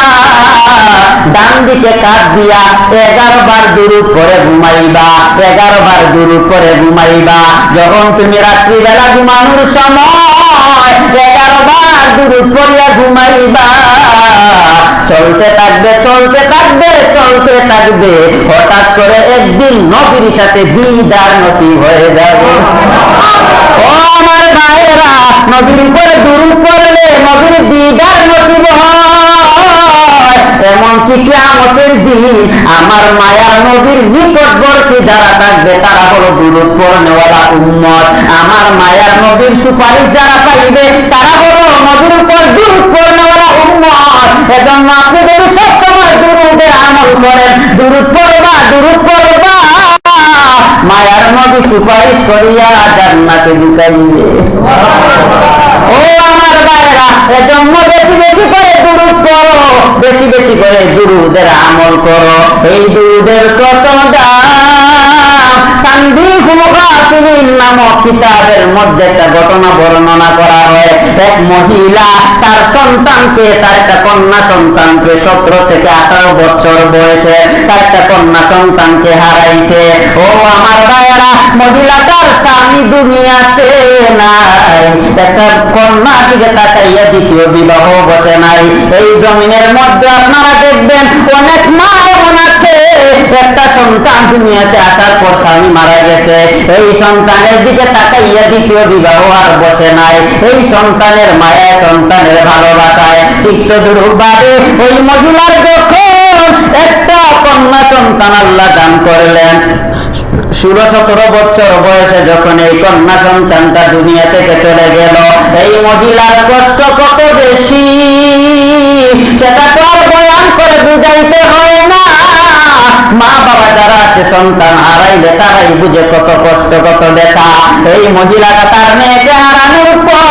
ডান দিকে কাঁধ দিয়া 11 বার দুরূদ পড়ে ঘুমাইবা, 11 বার দুরূদ পড়ে ঘুমাইবা। যখন তুমি রাত্রিবেলা ঘুমানোর সময় 11 বার দুরূদ পড়িয়া ঘুমাইবা। চলতে থাকবে চলতে থাকবে চলতে থাকবে, হঠাৎ করে একদিন নবীর সাথে দিদার নসিব হয়ে যাবে। ও আমার ভাইয়েরা, নবীর উপরে দুরূদ পড়লে নবীর দিদার নসিব হয়। এমনকি কিয়ামতের দিন আমার মায়ার নবীর নিকটবর্তী যারা থাকবে তারা হলো দুরূদ পড়নেওয়ালা উম্মত। আমার মায়ার নবীর সুপারিশ যারা পাইবে তারা হলো নবীর উপর দুরূদ পড়নেওয়ালা উম্মত। এজন্য আপনি যদি সবসময় দুরূদের আমল করেন, দুরূদ পড়বা দুরূদ পড়বা, মায়ার নবী সুপারিশ করিয়া জান্নাতে ঢুকাইবে। ও আমার ভাইরা, এজন্য বেশি বেশি করে দুরূদ পড়ো, বেশি বেশি করে দুরূদের আমল করো। এই দুরূদের কত দাম! তানবীহুল গাফিলিন নামক কিতাবের মধ্যে একটা ঘটনা বর্ণনা করা হয়। এক মহিলা তার সন্তানকে, তার একটা কন্যা সন্তানকে 17 থেকে 18 বছর বয়সে তার একটা কন্যা সন্তানকে হারাইছে। ও আমার ভাইয়েরা, মহিলাটার স্বামী দুনিয়াতে নাই, একটা কন্যা দিকে তাকাইয়া দ্বিতীয় বিবাহ বসে নাই। এই জমিনের মধ্যে আপনারা দেখবেন অনেক মা এমন আছে একটা সন্তান দুনিয়াতে আসার পর স্বামী মারা গেছে, এই সন্তানের দিকে তাকাইয়া দ্বিতীয় বিবাহ আর বসে নাই। এই সন্তানের মায়া, সন্তানের ভালোবাসায় ঠিক তো দুরূহভাবে ওই মহিলার যখন একটা কন্যা সন্তান আল্লাহ দান করলেন, 16-17 বছর বয়সে যখন এই কন্যা সন্তানটা দুনিয়া থেকে চলে গেল, এই মহিলার কষ্ট কত বেশি সেটা তো আর বয়ান করে বুঝাইতে হয় না। মা বাবা যারা আছে সন্তান হারাইলে তারাই বুঝে কত কষ্ট কত ব্যথা। এই মহিলাটা তার মেয়েকে হারানোর পর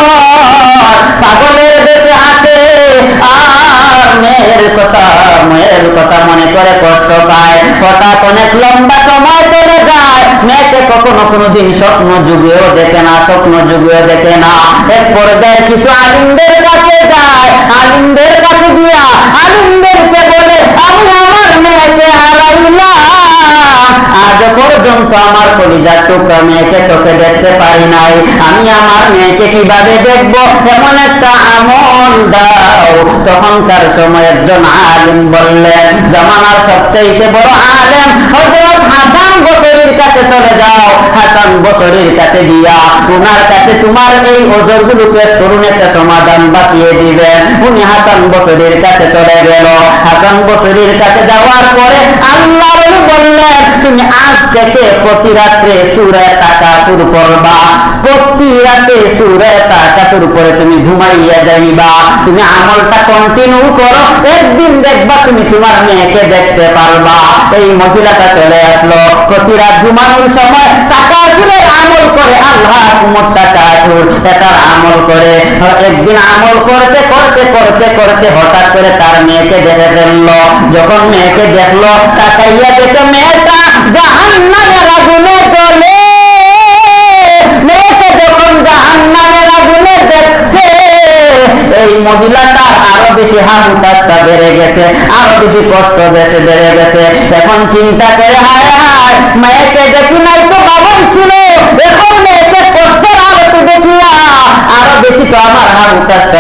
পাগলের দেশে হাঁটে আর মেয়ের কথা মনে করে কষ্ট পায়। হঠাৎ অনেক লম্বা সময় চলে যায়, মেয়েকে কখনো কোনোদিন স্বপ্ন যুগেও দেখে না, স্বপ্ন যুগেও দেখে না। এক পর্যায়ে কিছু আলিমদের কাছে যায়, আলিমদের কাছে গিয়া আলিমদেরকে বলে আমি আমার মেয়েকে হারাইলাম, আজ পর্যন্ত আমার কলিজার টুকরা মেয়েকে চোখে দেখতে পারি নাই, আমি আমার মেয়েকে কিভাবে দেখবো, এমন একটা আমল দাও। তখনকার সময় একজন আলিম বললেন, জামানার সবচাইতে বড় আলেম হযরত হাসান বসরীর কাছে চলে যাও। হাসান বসরীর কাছে গিয়া উনার কাছে তোমার এই ওজরগুলো পেশ করুন, একটা সমাধান বাতিয়ে দিবেন। উনি হাসান বসরীর কাছে চলে গেল। হাসান বসরীর কাছে যাওয়ার পরে আল্লাহ বললেন, তুমি আজ থেকে প্রতি রাত্রে সূরা তাকাসুর পড়বা, প্রতি রাতে সূরা তাকাসুর পড়ে তুমি ঘুমাইয়া যাইবা। তুমি আমলটা কন্টিনিউ করো, একদিন দেখবা তুমি তোমার মেয়েকে দেখতে পারবা। এই মহিলাটা চলে আসলো, প্রতি রাত ঘুমানোর সময় তাকাসুরের আমল করে, আল্লাহ কুমত তাকাসুর এটার আমল করে। একদিন আমল করতে করতে করতে করতে হঠাৎ করে তার মেয়েকে দেখে ফেললো। যখন মেয়েকে দেখলো, তাকাইয়া দেখে মেয়েটা জাহান্নামের আগুনে জ্বলে। মেয়েকে যখন জাহান্নামের আগুনে দেখছে, এই মহিলাটার আরো বেশি হাহুতাশটা বেড়ে গেছে, আরো বেশি কষ্ট বেড়ে গেছে। এখন চিন্তা করে, হায় হায়, মেয়েকে দেখি নাই তো বাবাই ছিল, এখন মেয়েকে কষ্ট আরো তো দেখিয়া আরো বেশি তো আমার হাহুতাশটা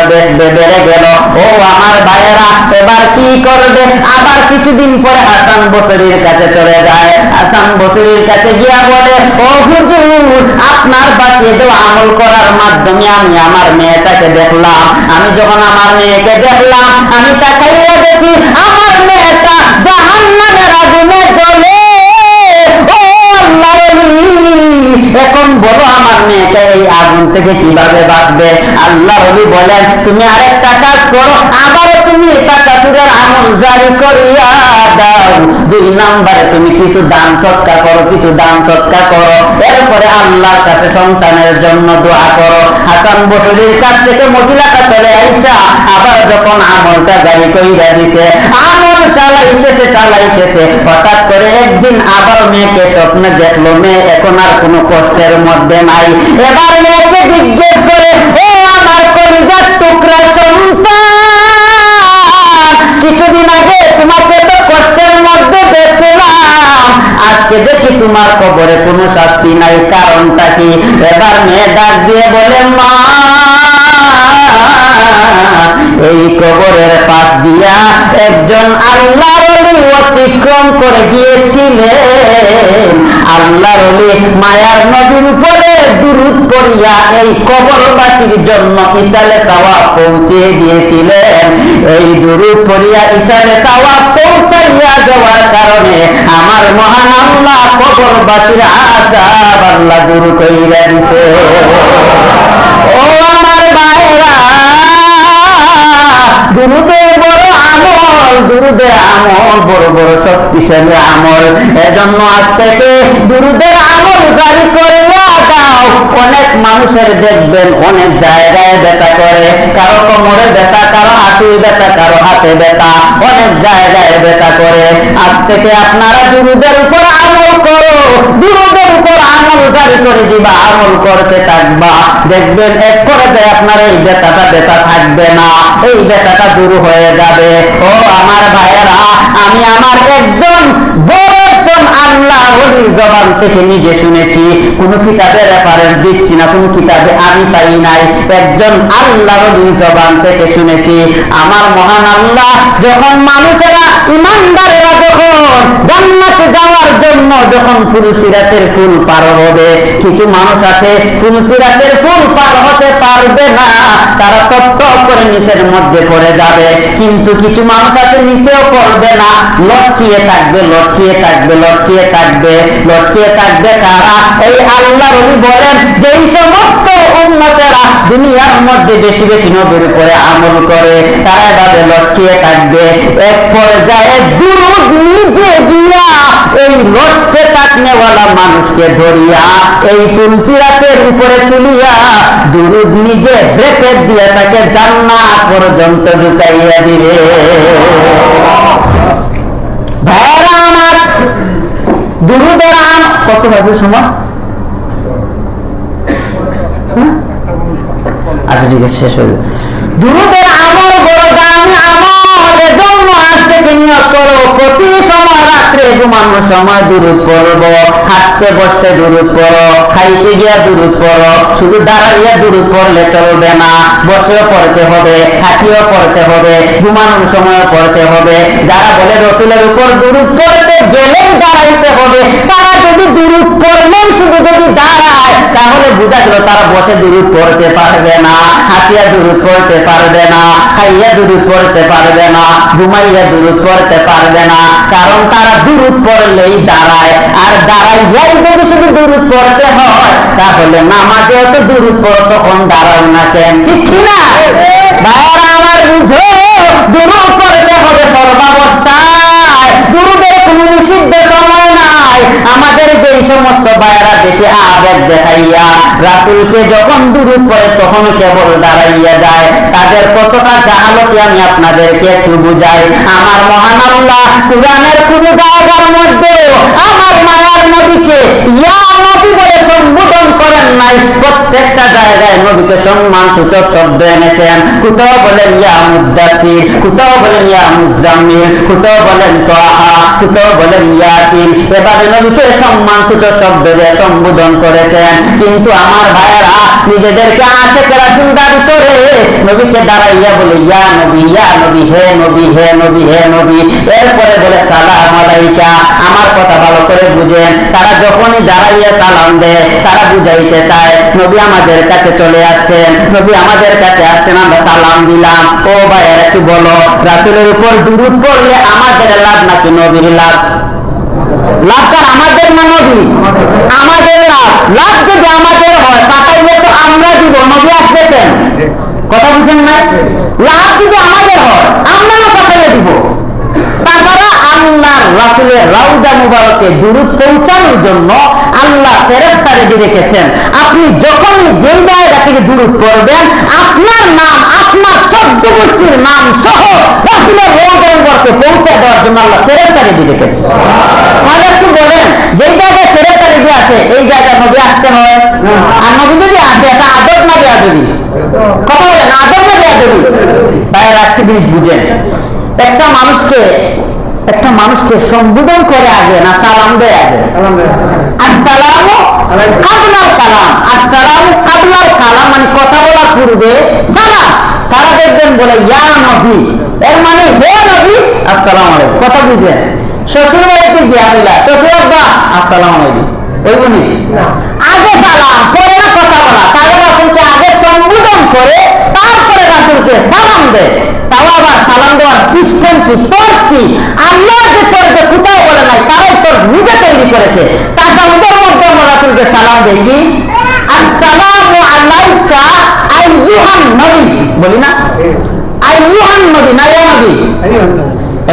বেড়ে গেল। ও আমার ভাইয়েরা, এবার কি করবে? আবার কিছুদিন পরে হাসান বসরীর কাছে চলে যায়। হাসান বসরীর কাছে গিয়া বলে, ও হুজুর, আপনার বাতিয়ে দেওয়া আমল করার মাধ্যমে আমি আমার মেয়েটাকে দেখলাম। আমি যখন আমার মেয়েকে দেখলাম, আমি তাকাইয়া দেখি আমার মেয়েটা জাহান্নামের আগুনে জ্বলে। ও আল্লাহ, এখন বলো আমার মেয়েটা এই আগুন থেকে কিভাবে বাঁচবে? আল্লাহ ওলি বলেন, তুমি আরেকটা কাজ করো, আবারও তুমি তাকাসুরের আমল জারি করিয়া দাও। 2 নম্বরে তুমি কিছু দান সৎকা করো, কিছু দান সৎকা করো, এরপরে আল্লাহর কাছে সন্তানের জন্য দোয়া করো। হাসান বসরীর কাছ থেকে মহিলাটা চলে আইসা আবার যখন আমলটা জারি কইরা দিছে, আমল চালাইতেছে, হঠাৎ করে একদিন আবার মেয়েকে স্বপ্নে দেখলো, মেয়ে এখন আর কোনো কষ্টের মধ্যে নাই। এবার মেয়েকে জিজ্ঞেস করে, ও আমার কলিজার টুকরা সন্তান, কিছুদিন আগে তোমাকে তো কষ্টের মধ্যে দেখলাম, আজকে দেখি তোমার কবরে কোনো শাস্তি নাই, কারণটা কি? এবার মেয়ে ডাক দিয়ে বলে, মা, এই কবরের পাশ দিয়া একজন আল্লাহর ওলি অতিক্রম করে গিয়েছিলেন। আল্লাহর ওলি মায়ার নবীর উপরে দুরূদ পড়িয়া এই কবরবাসীর জন্য ইসালে সওয়াব পৌঁছে দিয়েছিলেন। এই দুরূদ পড়িয়া ইসালে সওয়াব পৌঁছাইয়া যাওয়ার কারণে আমার মহান আল্লাহ কবরবাসীর আযাব আল্লাহ দূর কইরা দিছে। ও আমার ভাইরা, দুরূদের বড় আমল, দুরূদের আমল বড় বড় শক্তিশালী আমল। এজন্য আজ থেকে দুরূদের আমল জারি করিয়া দাও। অনেক মানুষের দেখবেন অনেক জায়গায় ব্যথা করে, কারো কোমরে ব্যথা, কারো হাঁটুই ব্যথা, কারো হাতে ব্যথা, অনেক জায়গায় ব্যথা করে। আজ থেকে আপনারা দুরূদের উপর আমল করো, দুরূদের উপর আমল জারি করে দিবা, আমল করতে থাকবা, দেখবেন এক পর্যায়ে আপনার এই ব্যথাটা থাকবে না, এই ব্যথাটা দূর হয়ে যাবে। ও আমার ভাইয়েরা, আমি আমার একজন বড় আল্লাহ ওলির জবান থেকে নিজে শুনেছি, কোন কিতাবে রেফারেন্স দিচ্ছি না, কোন কিতাবে আমি পাই নাই, একজন আল্লাহ ওলির জবান থেকে শুনেছি। আমার মহান আল্লাহ যখন মানুষেরা, ইমানদারেরা যখন জান্নাতে যাওয়ার জন্য যখন ফুলসিরাতের ফুল পার হবে, কিছু মানুষ আছে ফুলসিরাতের ফুল পার হতে পারবে না, তারা টপ করে নিচের মধ্যে পড়ে যাবে। কিন্তু কিছু মানুষ আছে নিচেও পড়বে না, লটকিয়ে থাকবে, লটকিয়ে থাকবে, লটকিয়ে থাকবে, লটকিয়ে থাকবে। কারা? এই আল্লাহর ওলি বলেন, যেই সমস্ত উম্মতেরা দুনিয়ার মধ্যে বেশি বেশি নবীর উপরে আমল করে, তারা এভাবে লটকিয়ে থাকবে। এক পর্যায়ে দুরূদ নিজে গিয়া এই লটকে থাকনেওয়ালা মানুষকে ধরিয়া এই ফুলসিরাতের উপরে তুলিয়া দুরূদ নিজে ব্রেকেট দিয়ে তাকে জান্নাত পর্যন্ত ঢুকাইয়া দিবে। ভাইরা আমার, দুরূদের কত বাজে সময়? আচ্ছা ঠিক আছে, শেষ হইল। দুরূদের আমল বড় দামি আমল, এজন্য আজ থেকে থেকে নিয়োগ করো প্রতি সময় রাত্রে ঘুমানোর সময় দুরূদ পড়বো, হাঁটতে বসতে দুরূদ পড়ো, খাইতে গিয়া দুরূদ পড়ো। শুধু দাঁড়াইয়া দুরূদ পড়লে চলবে না, বসেও পড়তে হবে, হাঁটিও পড়তে হবে, ঘুমানোর সময় পড়তে হবে। যারা বলে রসুলের উপর দুরূদ পড়তে গেলেই দাঁড়াইতে হবে, তারা যদি দুরূদ পড়লেই শুধু যদি দাঁড়ায় তাহলে বুঝা গেল তারা বসে দুরূদ পড়তে পারবে না, হাঁটিয়া দুরূদ পড়তে পারবে না, খাইয়া দুরূদ পড়তে পারবে না, ঘুমাইয়া দুরূদ পড়তে পারবে না। কারণ তারা দুরূদ পড়লেই দাঁড়ায়, আর দাঁড়াইয়াই যদি শুধু দুরূদ পড়তে হয় তাহলে নামাজেও তো দুরূদ পড়ো, তখন দাঁড়াও না কেন? ঠিক না ভাইরা আমার? বুঝো, দুরূদ পড়তে হবে সর্বাবস্থায়, দুরূদের কোনো নিষিদ্ধ সময় নাই। আমাদের যেই সমস্ত ভাইরা দেশে আবেগ দেখাইয়া রাসূলকে যখন দুরূদ পড়ে তখন কেবল দাঁড়াইয়া যায়, তাদের কতটা জাহালতি আমি আপনাদেরকে একটু বুঝাই। আমার মহান আল্লাহ কুরআনের কোন জায়গার মধ্যে আমার মায়ার নবীকে ইয়া নবী বলে সম্বোধন করেন নাই, প্রত্যেকটা জায়গায় নবীকে সম্মান সূচক শব্দ এনেছেন। কোথাও বলেন ইয়া মুদ্দাসির, কোথাও বলেন ইয়া মুজাম্মিল, কোথাও বলেন তাহা, কোথাও বলেন ইয়াসিন। এভাবে নবীকে সম্মান সূচক শব্দ দিয়ে সম্বোধন করেছেন। কিন্তু আমার ভাইয়েরা নিজেদেরকে আশিক রাসূল দাবি করে নবীকে দাঁড়াইয়া বলে ইয়া নবী, ইয়া নবী, হে নবী, হে নবী, হে নবী। এরপরে বলে সালাম আলাইকা। আমার কথা ভালো করে বুঝেন, তারা যখনই দাঁড়াইয়া সালাম দেয় তারা বুঝাইতে চায় নবী আমাদের কাছে চলে আসছেন, নবী আমাদের কাছে আসছেন, আমরা সালাম দিলাম। ও ভাইয়েরা একটু বলো, রাসূলের উপর দুরূদ পড়লে আমাদের লাভ নাকি নবীর লাভ? লাভটা আমাদের না নবী? আমাদের লাভ। লাভ যদি আমাদের হয় পাঠাইলে তো আমরা দিব, নবী আসবে কেন? কথা বুঝেন না? লাভ যদি আমাদের হয় আমরা না পাঠাইলে দিব। তাছাড়া আল্লাহ রাসূলের রওজা মুবারকে দুরূদ পৌঁছানোর জন্য আল্লাহ ফেরেশতা রেডি রেখেছেন। আপনি যখনই যেই জায়গা থেকে দুরূদ পড়বেন আপনার নাম, আপনার 14 গোষ্ঠীর নাম সহ রাসূলের রওজা মুবারকে পৌঁছে দেওয়ার জন্য আল্লাহ ফেরেশতা রেডি রেখেছেন। তাহলে একটু বলেন, যেই জায়গায় ফেরেশতা রেডি আছে এই জায়গায় নবী আসতে হয়? আর নবী যদি আসে এটা আদব না বেয়াদবি? কথা বলেন, আদব না বেয়াদবি? তাই একটা জিনিস বুঝেন, একটা মানুষকে সম্বোধন করে আগে না সালাম দেয় আগে? আসসালামু কাবলাল কালাম, আসসালামু কাবলাল কালাম মানে কথা বলার পূর্বে সালাম। তারা দেখবেন বলে ইয়া নবী, এর মানে হে নবী আসসালামু আলাইকুম। কথা বুঝেন? শ্বশুর বাড়িতে গিয়া বলা শ্বশুর আব্বা আসসালামু আলাইকুম, ওইগুলি আগে সালাম পরে না কথা বলা। তাহলে রাসূলকে আগে সম্বোধন করে তারপরে রাসূলকে সালাম দেয়। তাও আবার সালাম দেওয়ার সিস্টেম কি, তর্ক কি? আল্লাহ যে তর্কে কোথাও বলে নাই, তারাই তর্ক নিজে তৈরি করেছে। তাদের মধ্যে আমরা রাসূলকে সালাম দেই কি আসসালামু আলাইকা আইয়ুহান নবী বলি না? আইয়ুহান নবী না ইয়া নবী?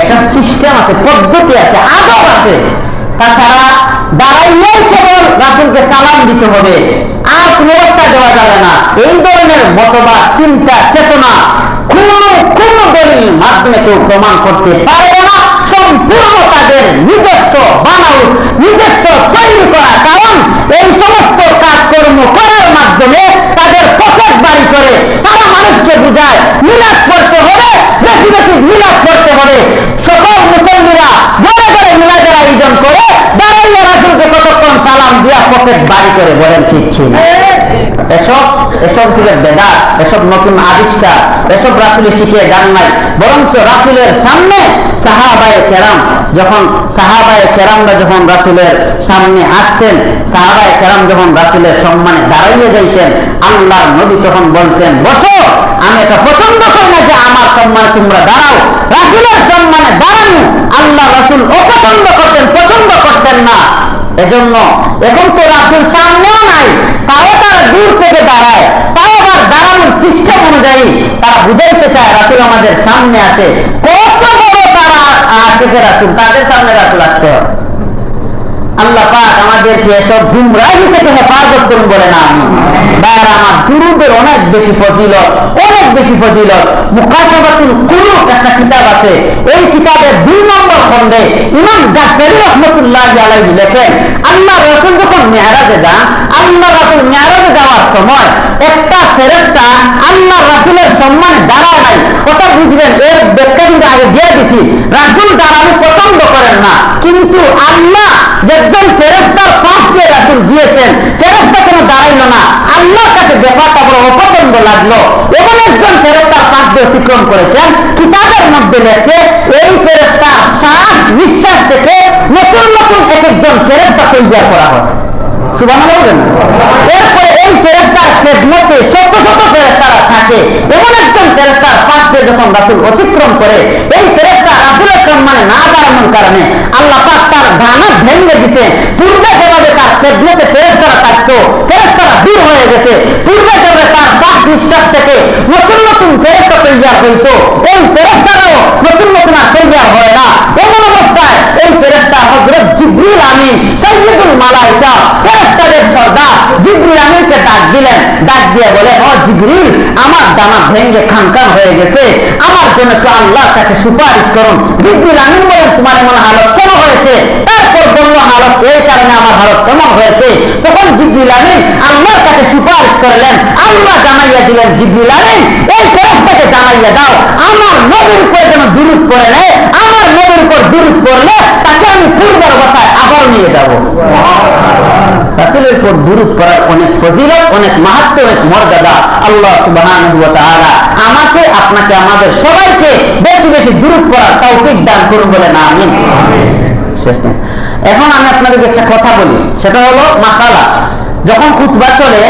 একটা সিস্টেম আছে, পদ্ধতি আছে, আদব আছে। তাছাড়া দাঁড়াইলেই কেবল রাসূলকে সালাম দিতে হবে, আর কোন অবস্থা দেওয়া যাবে না। এই ধরনের মতবাদ, চিন্তা, চেতনা কোন দলিল মাধ্যমে কেউ প্রমাণ করতে পারবে না। সম্পূর্ণ তাদের নিজস্ব বানাও, নিজস্ব তৈরি করা। কারণ এই সমস্ত কাজকর্ম করার মাধ্যমে তাদের পকেট বাড়ি করে তারা মানুষকে বুঝায় মিলাদ পড়তে হবে, বেশি বেশি মিলাদ পড়তে হবে। সকল মুসল্লিরা ঘরে ঘরে মিলাদের আয়োজন করে দাঁড়াইয়া রাসূলকে কতক্ষণ সালাম দিয়া পকেট বাড়ি করে। বলেন ঠিক ছিল? এসব ছিল বেদাত, এসব নতুন আবিষ্কার, এসব রাসূল শিখিয়ে যান নাই। বরঞ্চ রাসূলের সামনে সাহাবায়ে কেরাম যখন রাসূলের সামনে আসতেন, সাহাবায়ে কেরাম যখন রাসূলের সম্মানে দাঁড়াইয়ে যাইতেন, আল্লাহর নবী তখন বলতেন বসো, আমি এটা পছন্দ করি না যে আমার সম্মানে তোমরা দাঁড়াও। রাসূলের সম্মানে দাঁড়ানো আল্লাহ রাসূল অপছন্দ করতেন, পছন্দ করতেন না। এজন্য এখন তো রাসূল সামনেও নাই, তাও তারা দূর থেকে দাঁড়ায়। তাও আবার দাঁড়ানোর সিস্টেম অনুযায়ী তারা বুঝাইতে চায় রাসূল আমাদের সামনে আছে। কত বড় তারা আশিকে রাসূল, তাদের সামনে রাসূল আসতে হবে। আল্লাহ পাক আমাদেরকে এসব গুমরাহি থেকে হেফাজত করুন বলে না আমি। ভাইরা আমার, দুরূদের অনেক বেশি ফজিলত, অনেক বেশি ফজিলত। মুকাশাফাতুল কুলুব একটা কিতাব আছে, এই কিতাবের 2 নম্বর খণ্ডে ইমাম গাজ্জালী রাহমাতুল্লাহি আলাইহি লেখেন, আল্লাহ রাসূল যখন মিরাজে যান, আল্লাহ রাসূল মিরাজে যাওয়ার সময় একটা ফেরেশতা আল্লাহ রাসূলের সম্মানে দাঁড়ায় নাই, অর্থাৎ বুঝবেন, এর ব্যাখ্যা কিন্তু আগে দিয়ে দিছি। রাসূল দাঁড়ানো পছন্দ করেন না, কিন্তু আল্লাহ একজন ফেরেশতার পাশ দিয়ে রাসূল গিয়েছেন, ফেরেশতা কেন দাঁড়াইলো না? আল্লাহর কাছে ব্যাপারটা বড় অপছন্দ লাগলো। এমন একজন ফেরেশতার পাশ দিয়ে অতিক্রম করেছেন, কিতাবের মধ্যে লেখে এই ফেরেশতার শ্বাস নিঃশ্বাস থেকে নতুন নতুন এক একজন ফেরেশতা তৈরি করা হয়। সুবহানাল্লাহ বলেন। এরপরে এই ফেরেশতার খেদমতে শত শত ফেরেশতারা থাকে। এমন একজন ফেরেশতার পাশ দিয়ে যখন রাসূল অতিক্রম করে, এই ফেরেশতা রাসূলের সম্মানে না দাঁড়ানোর কারণে আল্লাহ পাক তার ডানা ভেঙে দিয়েছে। পূর্বে যেভাবে তার খেদমতে ফেরেশতারা থাকতো, ফেরেশতারা দূর হয়ে গেছে। পূর্বে যেভাবে তার শ্বাস নিঃশ্বাস থেকে নতুন নতুন ফেরেশতা তৈরি হইতো, এই ফেরেশতারাও নতুন নতুন আর তৈরি হয় না। এমন অবস্থায় এই ফেরেশতা হযরত জিবরিল আমিন সাইয়্যিদুল মালায়েকা ফেরেশতাদের সর্দার জিবরিল আমিনকে ডাক দিলেন। ডাক দিয়ে বলে, ও জিবরিল, আমার ডানা ভেঙে খানখান হয়ে গেছে, আমার জন্য একটু আল্লাহর কাছে সুপারিশ করুন। জিবরিল আমিন বলেন, তোমার এমন হালত কেন হয়েছে? তারপর বলল, হালত এই কারণে আমার হালত কেমন হয়েছে। তখন জিবরিল আমিন আল্লাহর কাছে সুপারিশ করলেন। আল্লাহ জানাইয়া দিলেন, জিবরিল আমিন এই ফেরেশতাকে জানাইয়া দাও, আমার নবীর উপর যেন দুরূদ পড়ে নেয়, আমার নবীর উপর দুরূদ পড়লে তাকে আমি পূর্বের অবস্থায় আবার নিয়ে যাব। রাসূলের উপর দুরূদ পড়ার অনেক ফজিলত, অনেক মাহাত্ম্য, অনেক মর্যাদা। আল্লাহ সুবহানাহু ওয়া তাআলা আমাকে, আপনাকে, আমাদের সবাইকে বেশি বেশি দুরূদ পড়ার তৌফিক দান করুন বলে না আমিন। শেষ না। এখন আমি আপনাদেরকে একটা কথা বলি, সেটা হলো মাসালা। যখন খুতবা চলে